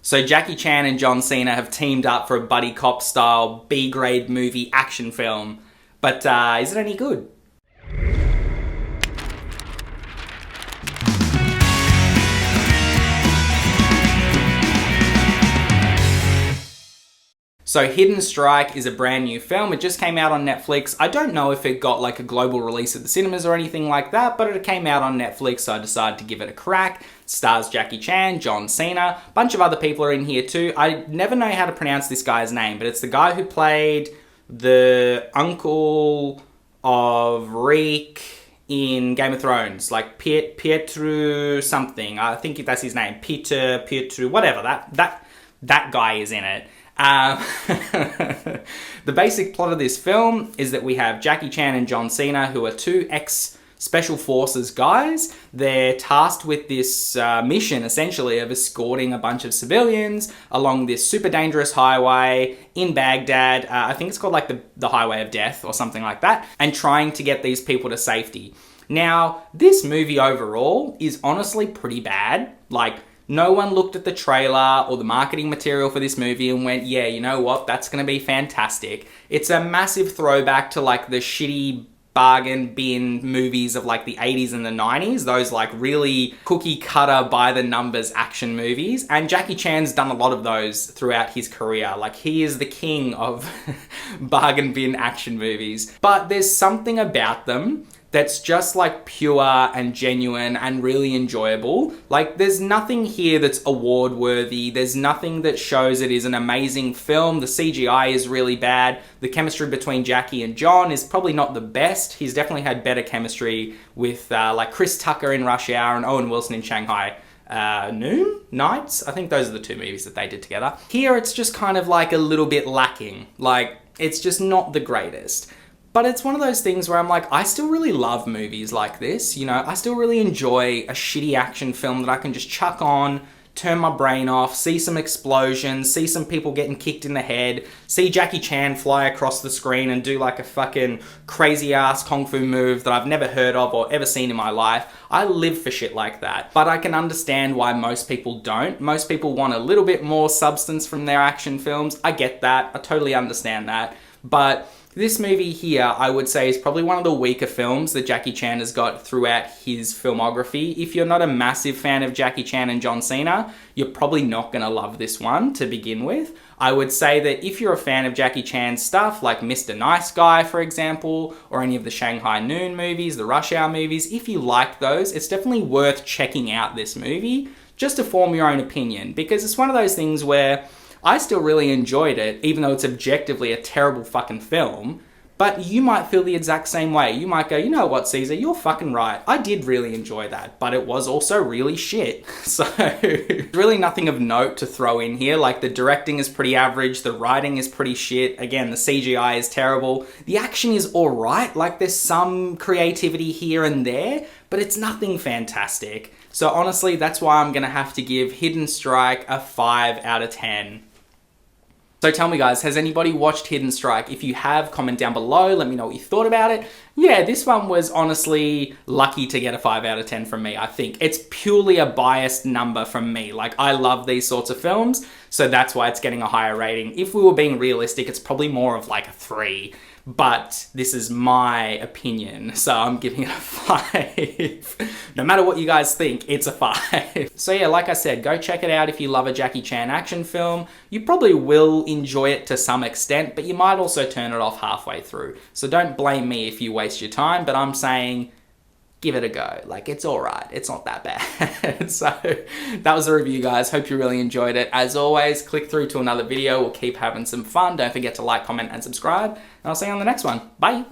So Jackie Chan and John Cena have teamed up for a buddy cop style B-grade movie action film. But is it any good? So Hidden Strike is a brand new film. It just came out on Netflix. I don't know if it got like a global release at the cinemas or anything like that, but it came out on Netflix, so I decided to give it a crack. It stars Jackie Chan, John Cena, a bunch of other people are in here too. I never know how to pronounce this guy's name, but it's the guy who played the uncle of Reek in Game of Thrones, like Pietru something. I think that's his name. Pietru, whatever. That guy is in it. The basic plot of this film is that we have Jackie Chan and John Cena, who are two ex-Special Forces guys. They're tasked with this mission, essentially, of escorting a bunch of civilians along this super dangerous highway in Baghdad. I think it's called like the Highway of Death or something like that, and trying to get these people to safety. Now, this movie overall is honestly pretty bad. Like, no one looked at the trailer or the marketing material for this movie and went, yeah, you know what, that's going to be fantastic. It's a massive throwback to like the shitty bargain bin movies of like the 80s and the 90s, those like really cookie cutter by the numbers action movies. And Jackie Chan's done a lot of those throughout his career. Like, he is the king of bargain bin action movies. But there's something about them that's just like pure and genuine and really enjoyable. Like, there's nothing here that's award worthy. There's nothing that shows it is an amazing film. The CGI is really bad. The chemistry between Jackie and John is probably not the best. He's definitely had better chemistry with like Chris Tucker in Rush Hour and Owen Wilson in Shanghai Nights. I think those are the two movies that they did together. Here it's just kind of like a little bit lacking. Like, it's just not the greatest. But it's one of those things where I'm like, I still really love movies like this, you know? I still really enjoy a shitty action film that I can just chuck on, turn my brain off, see some explosions, see some people getting kicked in the head, see Jackie Chan fly across the screen and do like a fucking crazy ass kung fu move that I've never heard of or ever seen in my life. I live for shit like that. But I can understand why most people don't. Most people want a little bit more substance from their action films. I get that. I totally understand that. But this movie here, I would say, is probably one of the weaker films that Jackie Chan has got throughout his filmography. If you're not a massive fan of Jackie Chan and John Cena, you're probably not going to love this one to begin with. I would say that if you're a fan of Jackie Chan's stuff, like Mr. Nice Guy, for example, or any of the Shanghai Noon movies, the Rush Hour movies, if you like those, it's definitely worth checking out this movie just to form your own opinion, because it's one of those things where I still really enjoyed it, even though it's objectively a terrible fucking film. But you might feel the exact same way. You might go, you know what, Sezer, you're fucking right. I did really enjoy that, but it was also really shit. So, really nothing of note to throw in here. Like, the directing is pretty average, the writing is pretty shit. Again, the CGI is terrible. The action is alright, like there's some creativity here and there, but it's nothing fantastic. So honestly, that's why I'm gonna have to give Hidden Strike a 5 out of 10. So tell me guys, has anybody watched Hidden Strike? If you have, comment down below, let me know what you thought about it. Yeah, this one was honestly lucky to get a 5 out of 10 from me, I think. It's purely a biased number from me. Like, I love these sorts of films, so that's why it's getting a higher rating. If we were being realistic, it's probably more of like a 3. But this is my opinion, so I'm giving it a 5. No matter what you guys think, it's a 5. So yeah, like I said, go check it out if you love a Jackie Chan action film. You probably will enjoy it to some extent, but you might also turn it off halfway through. So don't blame me if you waste your time, but I'm saying give it a go. Like, it's alright. It's not that bad. So that was the review, guys. Hope you really enjoyed it. As always, click through to another video. We'll keep having some fun. Don't forget to like, comment, and subscribe. And I'll see you on the next one. Bye.